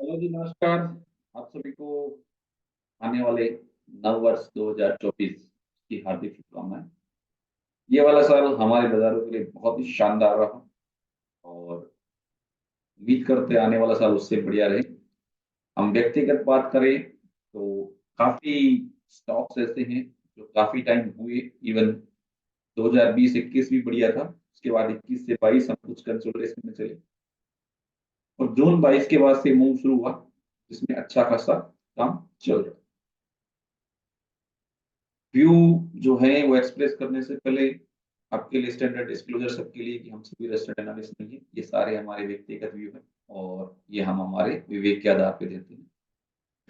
Hello जी, नमस्कार। आप सभी को आने वाले नव वर्ष 2024 की हार्दिक शुभकामनाएं। ये वाला साल हमारे बाजारों के लिए बहुत ही शानदार रहा और उम्मीद करते हैं आने वाला साल उससे बढ़िया रहे। हम व्यक्तिगत बात करें तो काफी स्टॉक्स ऐसे हैं जो काफी टाइम हुए। इवन 2020-21 भी बढ़िया था। उसके बाद 21 से 22 हम कुछ कंसोलिडेशन में चले और जून 22 के बाद से मूव शुरू हुआ जिसमें अच्छा खासा काम चल रहा है। व्यू जो है वो एक्सप्रेस करने से पहले आपके लिए स्टैंडर्ड डिस्क्लोजर सबके लिए कि हम सभी रजिस्टर्ड एनालिस्ट नहीं है। ये सारे हमारे व्यक्तिगत व्यू है और ये हम हमारे विवेक के आधार पे देते हैं।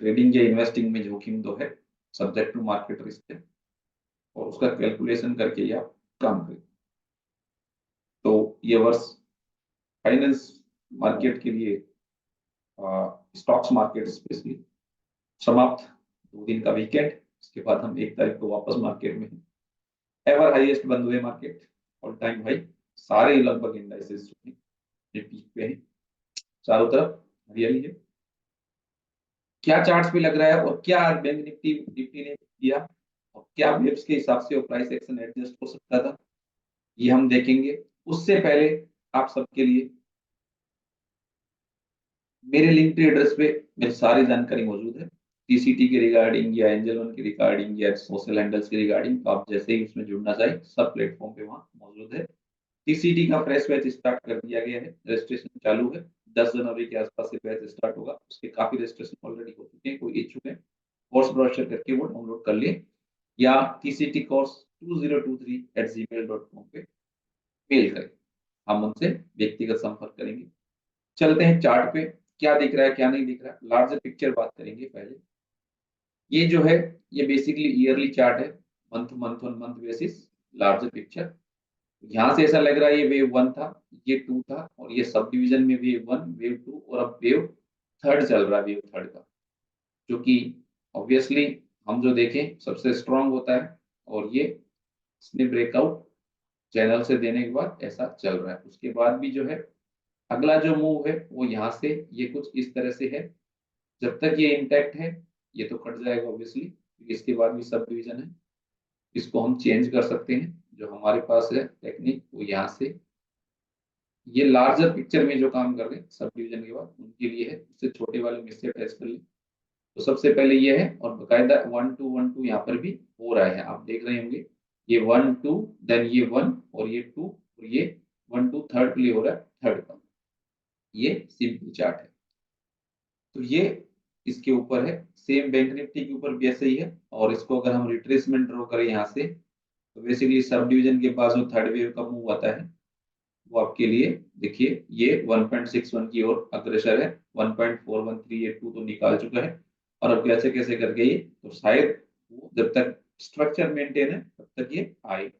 ट्रेडिंग या इन्वेस्टिंग में जोखिम तो है, सब्जेक्ट टू मार्केट रिस्क है और उसका कैलकुलेशन करके ही आप काम करें। तो ये वर्ष फाइनेंस मार्केट के लिए, स्टॉक्स मार्केट स्पेशली समाप्त। 2 दिन का वीकेंड, उसके बाद हम 1 तारीख को वापस मार्केट में हैं। एवर हाईएस्ट बंद हुए मार्केट, ऑल टाइम हाई। सारे लगभग इंडाइसेस जो हैं ये पीक पे हैं। चारों तरफ हरियाली है। क्या चार्ट्स पे लग रहा है और क्या बैंक निफ्टी निफ्टी ने किया और क्या वेव्स के हिसाब से वो प्राइस एक्शन एडजस्ट हो सकता था, ये हम देखेंगे। उससे पहले आप सबके लिए मेरे लिंक एड्रेस पे मेरी सारी जानकारी मौजूद है। टीसीटी के रिगार्डिंग या एंजल वन के रिगार्डिंग या सोशल हैंडल्स के रिगार्डिंग, तो आप जैसे ही उसमें जुड़ना चाहिए सब प्लेटफॉर्म पे वहाँ मौजूद है। टीसीटी का फ्रेश बैच स्टार्ट कर दिया गया है, रजिस्ट्रेशन चालू है। 10 जनवरी के आसपास से बैच स्टार्ट होगा। उसके काफी रजिस्ट्रेशन ऑलरेडी हो चुके हैं। कोई इच्छुक है कोर्स ब्रोशर करके वो डाउनलोड कर लिए या टीसीटी कोर्स 2023@gmail.com पे मेल करें। हम उनसे व्यक्तिगत संपर्क करेंगे। चलते हैं चार्ट पे, क्या दिख रहा है क्या नहीं दिख रहा है। लार्जर पिक्चर बात करेंगे पहले। ये जो है ये बेसिकली ईयरली चार्ट है, month month on month basis larger picture. यहाँ से ऐसा लग रहा है ये वेव वन था, ये टू था और ये सब डिवीजन में वेव वन वेव टू और अब वेव थर्ड चल रहा है, वेव थर्ड का। जो कि ऑब्वियसली हम जो देखें सबसे स्ट्रांग होता है और ये इसने ब्रेकआउट चैनल से देने के बाद ऐसा चल रहा है। उसके बाद भी जो है अगला जो मूव है वो यहाँ से ये कुछ इस तरह से है। जब तक ये इंटैक्ट है ये तो कट जाएगा ऑब्वियसली, इसके बाद भी सब डिवीजन है। इसको हम चेंज कर सकते हैं। जो हमारे पास है टेक्निक वो यहाँ से ये लार्जर पिक्चर में जो काम कर रहे हैं सब डिवीजन के बाद उनके लिए है। उससे छोटे वाले में से टेस्ट कर ले। तो सबसे पहले ये है और बकायदा 1 2 1 2 यहाँ पर भी हो रहा है, आप देख रहे होंगे। ये 1 2 देन ये 1 और ये 2 और ये 1 2 थर्ड प्ले हो रहा है थर्ड का। ये सिंपल चार्ट है। तो ये इसके ऊपर है। सेम बैंक निफ्टी के ऊपर भी ऐसे ही है। और इसको अगर हम रिट्रेसमेंट ड्रॉ करें यहाँ से तो बेसिकली सब डिवीजन के पास जो थर्ड वेव का मूव आता है वो आपके लिए देखिए ये 1.61 की ओर अग्रसर है। 1.4138 तो निकाल चुका है और अब कैसे कैसे करके ये तो शायद वो जब तक स्ट्रक्चर मेंटेन है तब तक ये आए।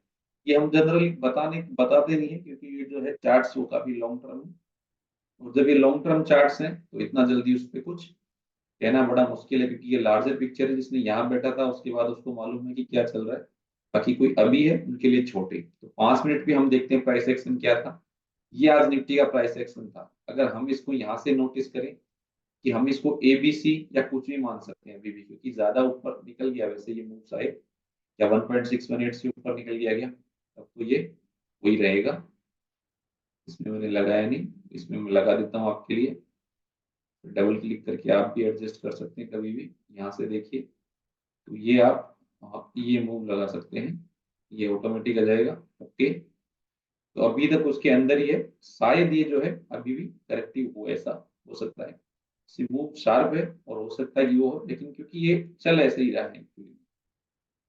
ये हम जनरली बताते नहीं है क्योंकि ये जो है चार्ट्स वो काफी लॉन्ग टर्म है और जब ये लॉन्ग टर्म चार्ट्स हैं तो इतना जल्दी उस पर कुछ कहना बड़ा मुश्किल है क्योंकि ये लार्जर पिक्चर है। जिसने यहाँ बैठा था उसके बाद उसको मालूम है कि क्या चल रहा है। बाकी कोई अभी है उनके लिए छोटे। तो 5 मिनट भी हम देखते हैं प्राइस एक्शन क्या था। ये आज निफ्टी का प्राइस एक्शन था। अगर हम इसको यहाँ से नोटिस करें कि हम इसको एबीसी या कुछ भी मान सकते हैं अभी भी, क्योंकि ज्यादा ऊपर निकल गया वैसे ये मूव शायद या 1.618 से ऊपर निकल गया तब तो ये वही रहेगा। इसमें मैंने लगाया नहीं, इसमें मैं लगा देता हूँ आपके लिए। डबल क्लिक करके आप भी एडजस्ट कर सकते हैं कभी भी। यहाँ से देखिए तो ये आप ये मूव लगा सकते हैं, ये ऑटोमेटिक आ जाएगा। ओके, तो अभी तक उसके अंदर ही है। शायद ये जो है अभी भी करेक्टिव हो, ऐसा हो सकता है। मूव शार्प है और हो सकता है कि वो हो, लेकिन क्योंकि ये चल ऐसे ही रहा है।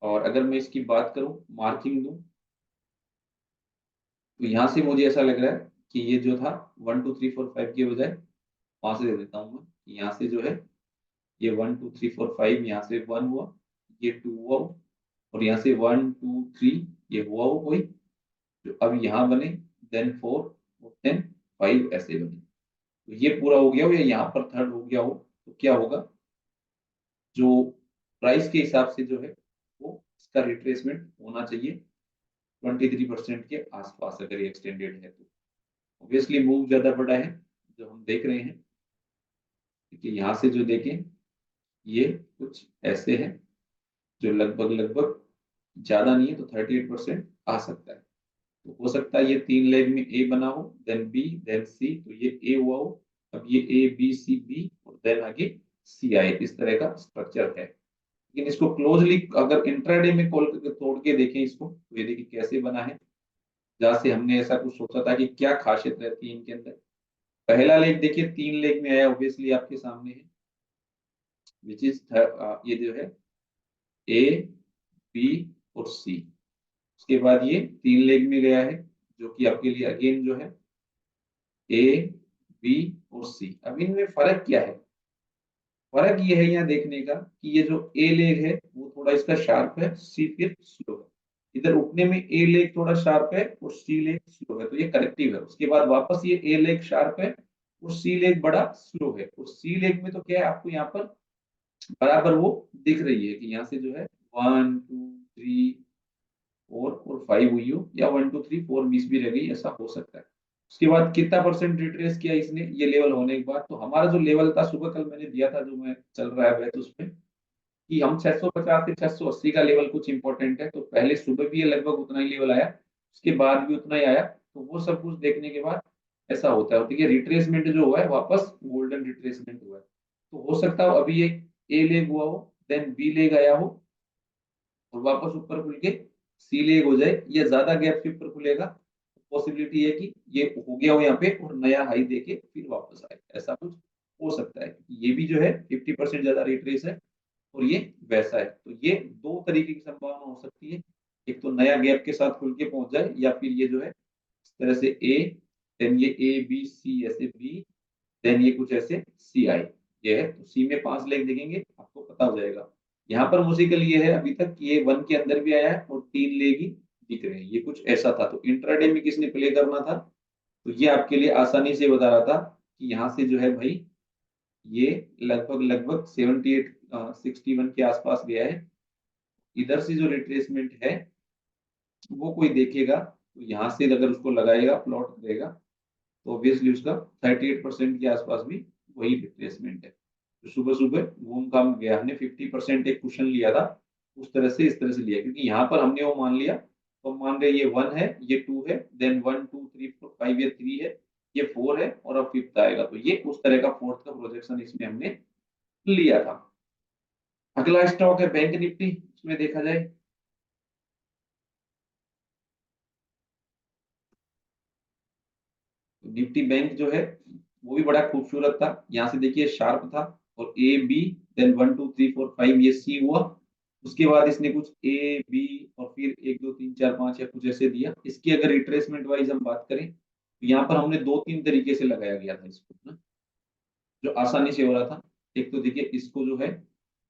और अगर मैं इसकी बात करूं मार्किंग दूं तो यहाँ से मुझे ऐसा लग रहा है कि ये जो था 1 2 3 4 5 के बजाय वहां से दे देता हूँ मैं। यहाँ से जो है ये 1 2 3 4 5 यहाँ से 1 हुआ, ये 2 हुआ और यहाँ से 1 2 3 ये हुआ हो कोई जो अब यहाँ बने, देन 4 देन 5 ऐसे बने। तो ये पूरा हो गया हो या यहाँ पर थर्ड हो गया हो तो क्या होगा, जो प्राइस के हिसाब से जो है वो इसका रिट्रेसमेंट होना चाहिए 23% के आसपास अगर ये एक्सटेंडेड है तो। ऑब्वियसली मूव ज्यादा बड़ा है जो हम देख रहे हैं। देखिए यहाँ से जो देखें ये कुछ ऐसे है जो लगभग लगभग ज्यादा नहीं है, तो 38% आ सकता है। तो हो सकता है ये 3 लेग में ए बना हो, देन बी, देन सी, तो ये ए हुआ हो। अब ये ए बी सी बी और देन आगे सी आए, इस तरह का स्ट्रक्चर है। लेकिन इसको क्लोजली अगर इंट्राडे में खोल करके तोड़ के देखें इसको, तो ये देखिए कैसे बना है। जहां से हमने ऐसा कुछ सोचा था कि क्या खासियत रहती है इनके अंदर। पहला लेग देखिए 3 लेग में आया, ऑब्वियसली आपके सामने है, विच इज ये जो है ए बी और सी। उसके बाद ये 3 लेग में गया है, जो कि आपके लिए अगेन जो है ए बी और सी। अब इनमें फर्क क्या है? फर्क ये है यहाँ देखने का कि ये जो ए लेग है वो थोड़ा इसका शार्प है, सी फिर स्लो है। इधर उठने में ए लेग थोड़ा शार्प है और सी लेग स्लो है, तो ये करेक्टिव है। उसके बाद वापस ये ए लेग शार्प है और सी लेग बड़ा स्लो है। और सी लेग में तो क्या है, आपको यहाँ पर बराबर वो दिख रही है कि यहाँ से जो है 1 2 3 4 और 5 हुई हो, या 1 2 3 4 मिस भी रह गई, ऐसा हो सकता है। उसके बाद कितना परसेंट रिट्रेस किया इसने ये लेवल होने के बाद? तो हमारा जो लेवल था सुबह कल मैंने दिया था, जो मैं चल रहा है बैच उसमें, कि हम 650 से 680 का लेवल कुछ इंपॉर्टेंट है। तो पहले सुबह भी ये लगभग उतना ही लेवल आया, उसके बाद भी उतना ही आया। तो वो सब कुछ देखने के बाद ऐसा होता है। ठीक है, रिट्रेसमेंट जो हुआ है वापस गोल्डन रिट्रेसमेंट हुआ है। तो हो सकता है अभी ये ए लेग हुआ हो, देन बी लेग आया हो और वापस ऊपर खुल के सी लेग हो जाए, या ज्यादा गैप से ऊपर खुलेगा। पॉसिबिलिटी है कि ये हो गया हो यहाँ पे और नया हाई देके फिर वापस आए, ऐसा कुछ हो सकता है। ये भी जो है 50% ज्यादा रिट्रेस है और ये वैसा है। तो ये दो तरीके की संभावना हो सकती है, एक तो नया गैप के साथ खुल के पहुंच जाए, या फिर ये जो है इस तरह से ए, देन ये ए बी सी ऐसे बी, देन ये कुछ ऐसे सी आई। ये है, तो सी में 5 लेग देखेंगे आपको पता हो जाएगा। यहाँ पर मुझे लिए है अभी तक कि ये 1 के अंदर भी आया है और 3 लेग ही दिख रहे हैं, ये कुछ ऐसा था। तो इंट्राडे में किसने प्ले करना था, तो ये आपके लिए आसानी से बता रहा था कि यहाँ से जो है भाई ये लगभग लगभग 78 61 के आसपास गया है। इधर से जो रिट्रेसमेंट है वो कोई देखेगा, तो यहाँ से अगर उसको लगाएगा प्लॉट करेगा, तो ऑब्वियसली उसका 38% के आसपास भी वही रिप्लेसमेंट है। तो सुबह सुबह घूम घाम गया, हमने 50% एक क्वेश्चन लिया था, उस तरह से इस तरह से लिया, क्योंकि यहाँ पर हमने वो मान लिया, तो हम मान रहे ये 1 है, ये 2 है, देन 1 2 3 4 5, ये 3 है, ये 4 है और अब फिफ्थ आएगा। तो ये उस तरह का फोर्थ का प्रोजेक्शन इसमें हमने लिया था। अगला स्टॉक है बैंक निफ्टी, इसमें देखा जाए तो निफ्टी बैंक जो है वो भी बड़ा खूबसूरत था। यहाँ से देखिए शार्प था और ए बी, देन 1 2 3 4 5 ये सी हुआ। उसके बाद इसने कुछ ए बी और फिर 1 2 3 4 5 या कुछ ऐसे दिया। इसकी अगर रिट्रेसमेंट वाइज हम बात करें तो यहाँ पर हमने 2 3 तरीके से लगाया गया था इसको ना, जो आसानी से हो रहा था। एक तो देखिए इसको जो है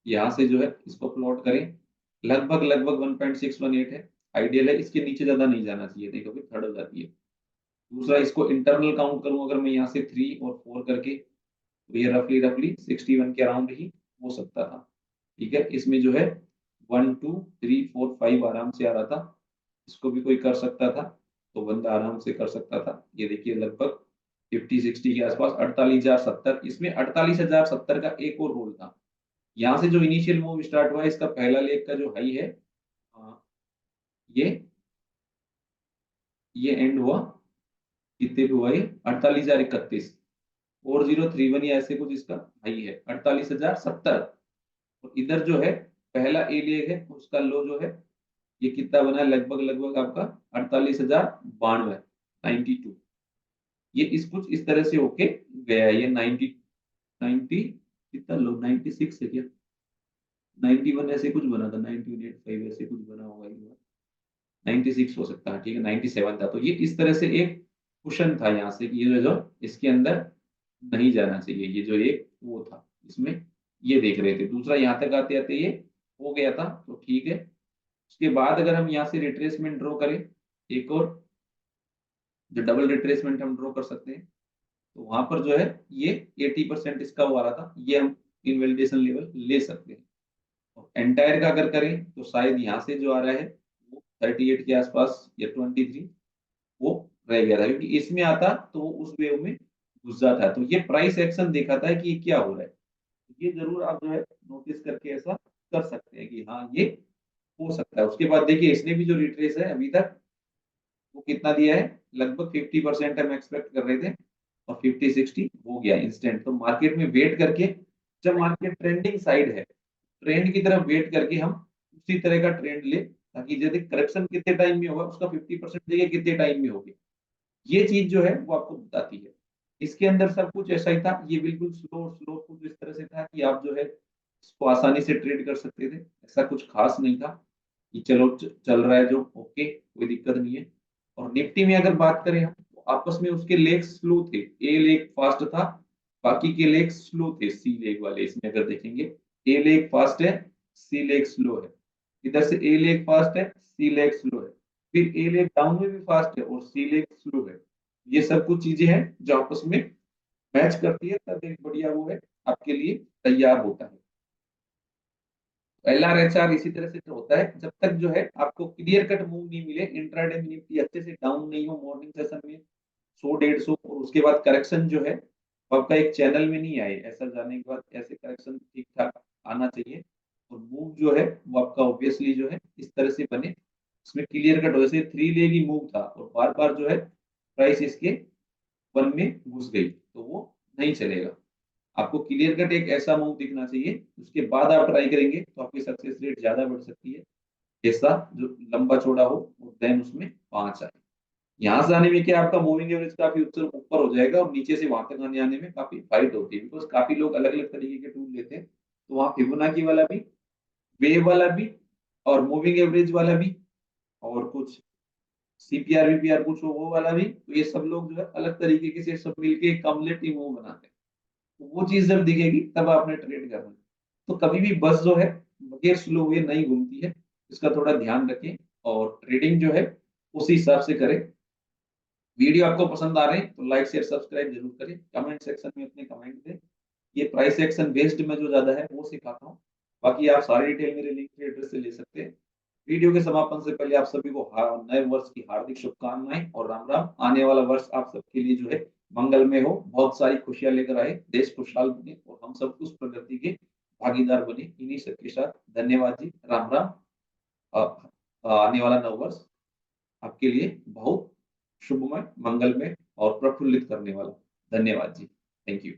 यहाँ से जो है इसको प्लॉट करें, लगभग लगभग 1.618 है, आइडियल है, इसके नीचे ज्यादा नहीं जाना चाहिए, देखो फिर थर्ड हो जाती है। दूसरा इसको इंटरनल काउंट करूं अगर मैं यहाँ से 3 और 4 करके, तो ये रफली रफली 61 के अराउंड ही हो सकता था। ठीक है, इसमें जो है 1 2 3 4 5 आराम से आ रहा था, इसको भी कोई कर सकता था, तो बंदा आराम से कर सकता था। ये देखिए लगभग 50 60 के आसपास 48,070, इसमें 48,070 का एक और होल था। यहाँ से जो इनिशियल मूव स्टार्ट हुआ है, इसका पहला लेग का जो हाई है, अ, ये ये एंड हुआ कितने पे हुआ, ये 48,031, 4031 या ऐसे कुछ इसका हाई है 48,070। और इधर जो है पहला ए लेग है, उसका लो जो है ये कितना बना है, लगभग लगभग आपका 48,092, 92। ये इस कुछ इस तरह से होके गया है। ये 90 कितना लो, 96 है क्या, 91 ऐसे कुछ बना था, 1985 ऐसे कुछ बना होगा ये, 96 हो सकता है। ठीक है, 97 था। तो ये इस तरह से एक क्वेश्चन था यहाँ से कि ये जो इसके अंदर नहीं जाना चाहिए, ये जो एक वो था इसमें, ये देख रहे थे। दूसरा यहाँ तक आते आते ये हो गया था, तो ठीक है। उसके बाद अगर हम यहाँ से रिट्रेसमेंट ड्रॉ करें, एक और जो डबल रिट्रेसमेंट हम ड्रॉ कर सकते हैं, तो वहां पर जो है ये 80% इसका वो आ रहा था, ये हम इनवैलिडेशन लेवल ले सकते हैं। और एंटायर का अगर करें तो शायद यहाँ से जो आ रहा है वो 38 के आसपास या 23 वो रह गया था, क्योंकि इसमें आता तो वो उस वेव में घुस जाता है। तो ये प्राइस एक्शन दिखाता है कि ये क्या हो रहा है। ये जरूर आप जो है नोटिस करके ऐसा कर सकते हैं कि हाँ ये हो सकता है। उसके बाद देखिए इसने भी जो रिट्रेस है अभी तक वो कितना दिया है, लगभग 50% हम एक्सपेक्ट कर रहे थे और 50-60 हो गया इंस्टेंट। तो मार्केट में वेट करके, जब मार्केट ट्रेंडिंग साइड है, ट्रेंड की तरफ वेट करके हम उसी तरह का ट्रेंड ले, ताकि यदि करेक्शन कितने टाइम में होगा उसका 50% देखिए कितने टाइम में होगी, ये चीज जो है वो आपको बताती है। इसके अंदर सब कुछ ऐसा ही था, ये बिल्कुल स्लो स्लो कुछ इस तरह से था कि आप जो है इसको आसानी से ट्रेड कर सकते थे। ऐसा कुछ खास नहीं था कि चलो चल रहा है जो ओके, कोई दिक्कत नहीं है। और निफ्टी में अगर बात करें हम, तो आपस में उसके लेग स्लो थे, ए लेग फास्ट था, बाकी के लेग स्लो थे, सी लेग वाले। इसमें अगर देखेंगे ए लेग फास्ट है, सी लेग स्लो है। इधर से ए लेग फास्ट है, सी लेग स्लो है। फिर ए लेग डाउन में भी फास्ट है और सी लेग स्लो है। ये सब कुछ चीजें हैं जो आपस में मैच करती है, तब एक बढ़िया वो है आपके लिए तैयार होता है। LRHR इसी तरह से होता है, जब तक जो है आपको क्लियर कट मूव नहीं मिले, इंट्राडे में निफ्टी अच्छे से डाउन नहीं हो मॉर्निंग सेशन में 100-150, और उसके बाद करेक्शन जो है वो आपका एक चैनल में नहीं आए, ऐसा जाने के बाद ऐसे करेक्शन ठीक ठाक आना चाहिए। और मूव जो है वो आपका ऑब्वियसली जो है इस तरह से बने, इसमें क्लियर कट हो, जैसे 3 लेग ही मूव था और बार बार जो है प्राइस इसके 1 में घुस गई, तो वो नहीं चलेगा। आपको क्लियर कट एक ऐसा मूव दिखना चाहिए, उसके बाद आप ट्राई करेंगे तो आपकी सक्सेस रेट ज्यादा बढ़ सकती है। ऐसा जो लंबा चौड़ा हो और देन उसमें 5 आए। यहाँ से आने में क्या, आपका मूविंग एवरेज काफी ऊपर हो जाएगा और नीचे से वहां तक आने में काफी फाइट होती है, बिकॉज काफी लोग अलग अलग तरीके के टूल लेते हैं। तो वहाँ फिबोनाची वाला भी, वेव वाला भी, और मूविंग एवरेज वाला भी, और कुछ CPR VPR कुछ हो वो वाला भी, तो ये सब लोग जो है अलग तरीके से सब मिलके एक कम्युलेटिव मूव बनाते हैं। तो वो चीज जब दिखेगी तब आपने ट्रेड करना है। तो कभी भी बस जो है बगैर स्लो हुए नहीं घूमती है, इसका थोड़ा ध्यान रखें और ट्रेडिंग जो है उसी हिसाब से करें। वीडियो आपको पसंद आ रहे हैं तो लाइक शेयर सब्सक्राइब जरूर करें, कमेंट सेक्शन में अपने कमेंट दें। ये प्राइस एक्शन बेस्ड में जो ज्यादा है वो सिखाता हूँ, बाकी आप सारी डिटेल मेरे लिंक के एड्रेस से ले सकते हैं। वीडियो के समापन से पहले आप सभी को नए वर्ष की हार्दिक शुभकामनाएं और राम राम। आने वाला वर्ष आप सबके लिए जो है मंगलमय हो, बहुत सारी खुशियां लेकर आए, देश खुशहाल बने और हम सब उस प्रगति के भागीदार बने, इन्हीं सबके साथ धन्यवाद जी, राम राम। आने वाला नव वर्ष आपके लिए बहुत शुभमय, मंगलमय और प्रफुल्लित करने वाला। धन्यवाद जी, थैंक यू।